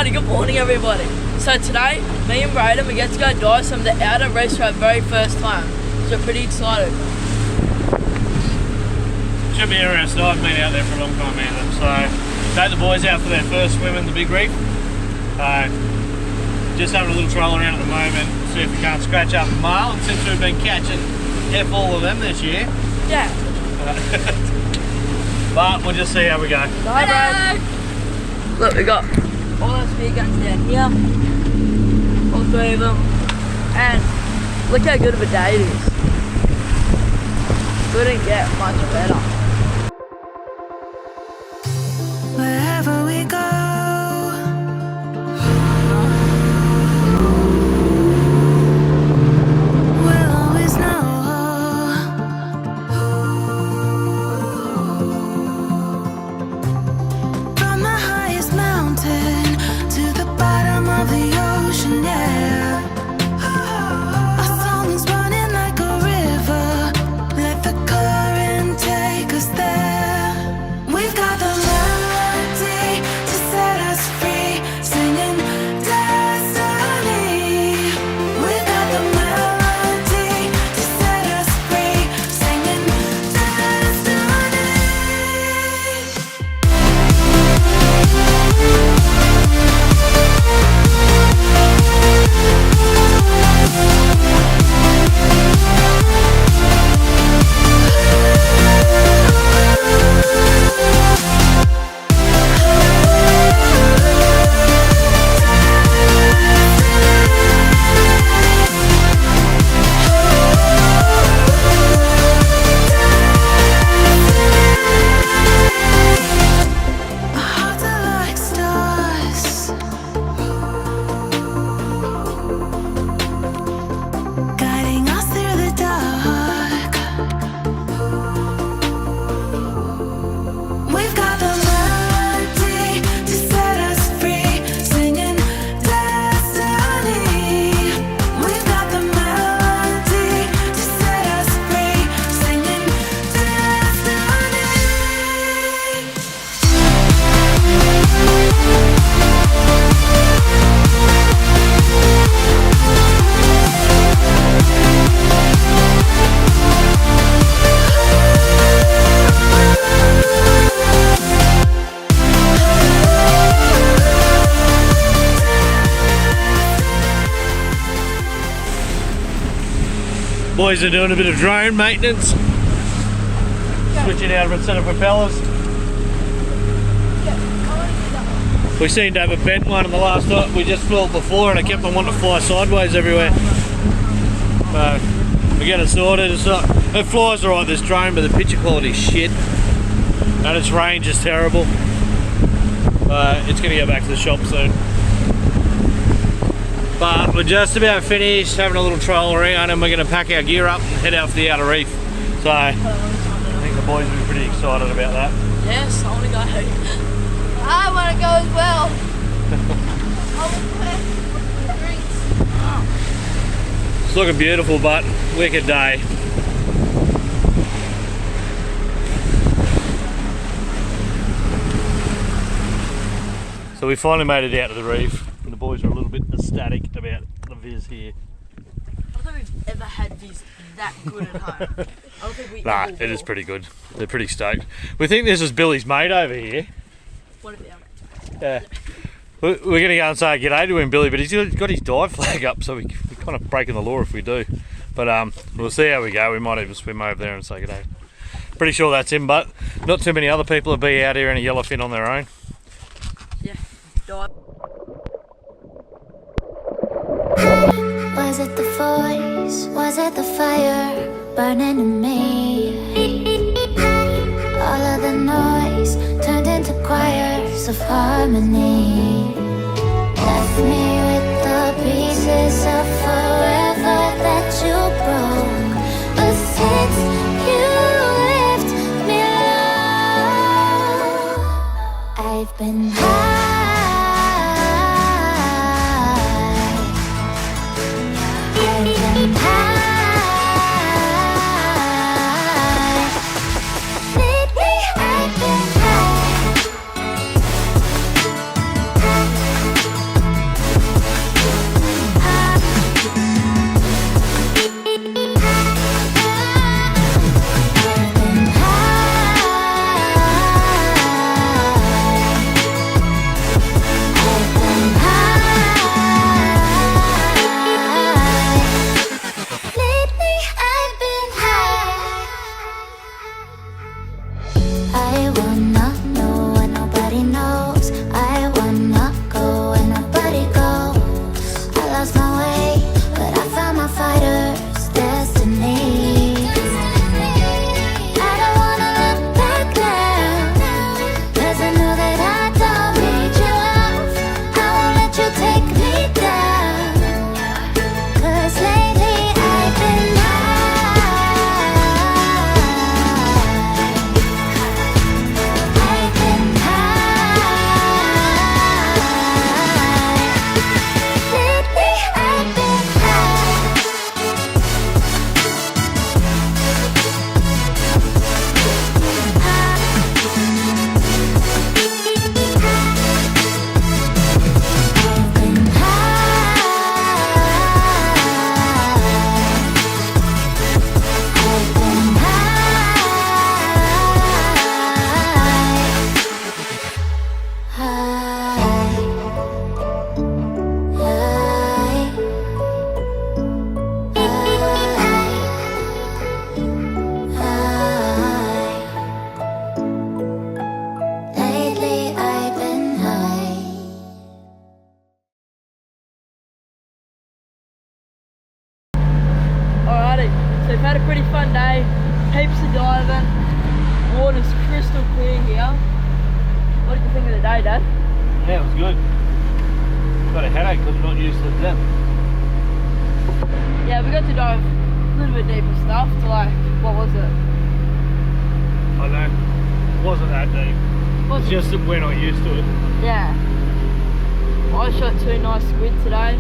Alrighty, good morning everybody. So today, me and Braden, we get to go dive some of the outer reefs for our very first time. So we're pretty excited. Should be interesting. I've been out there for a long time, man. So take the boys out for their first swim in the big reef. Just having a little troll around at the moment, see if we can't scratch up a male. And since we've been catching all of them this year. Yeah. But we'll just see how we go. Bye, Brad. Look, we got all those spear guns down here. All three of them. And look how good of a day it is. Couldn't get much better. Wherever we go, we'll always know. From the highest mountain to the bottom of the ocean, yeah. Our song is running like a river. Let the current take us there. We've got the melody to set us free, singing destiny. We've got the melody to set us free, singing destiny. Our hearts are like stars, guiding us through the dark. We've got the melody to set us free, singing destiny. We've got the melody to set us free, singing destiny. Boys are doing a bit of drone maintenance. Switching out a set of propellers. We seem to have a bent one in the last night. We just flew it before and I kept on wanting to fly sideways everywhere. We get it sorted. It flies alright, this drone, but the picture quality is shit. And its range is terrible. It's going to go back to the shop soon. But we're just about finished having a little troll around and we're going to pack our gear up and head out for the outer reef. So I think the boys will be pretty excited about that. Yes, I want to go. I want to go as well. I want to drinks. It's looking beautiful, but wicked day. So we finally made it out to the reef and the boys are a little bit ecstatic about the viz here. I don't think we've ever had these that good at home. I don't think we Nah, ever it is will. pretty good. They're pretty stoked. We think this is Billy's mate over here. What about it? Yeah. We're going to go and say g'day to him, Billy, but he's got his dive flag up, so we're kind of breaking the law if we do. But we'll see how we go. We might even swim over there and say g'day. Pretty sure that's him, but not too many other people will be out here in a yellowfin on their own. Yeah, dive. Was it the voice? Was it the fire burning in me? All of the noise turned into choirs of harmony. Left me with the pieces of forever that you broke. But since you left me alone, I've been high. fun day. Heaps of diving. Water's crystal clear here. What did you think of the day, Dad? Yeah, it was good. Got a headache because we're not used to the depth. Yeah, we got to dive a little bit deeper stuff to like, what was it? I know. It wasn't that deep. It's just that we're not used to it. Yeah. I shot 2 nice squid today.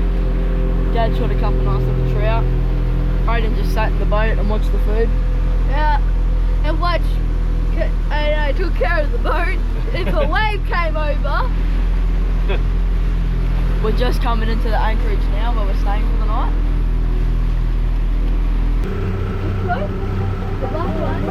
Dad shot a couple nice little trout. Brayden just sat in the boat and watched the food. Yeah, and I took care of the boat. If a wave came over, We're just coming into the anchorage now where we're staying for the night. the last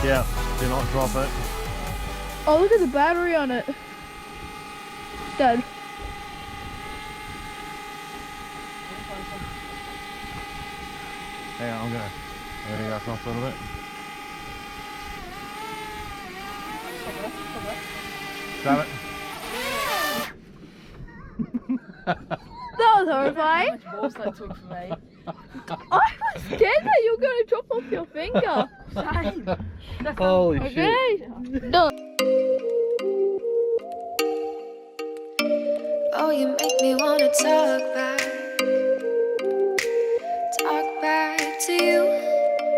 Yeah, do not drop it. Oh, look at the battery on it. Dad. Hang on, I'm gonna go off a little bit. Grab it. That was horrifying. How much balls that took for me. I was scared that you were going to drop off your finger. Same. Holy shit. Okay. Done. Oh, you make me wanna talk back.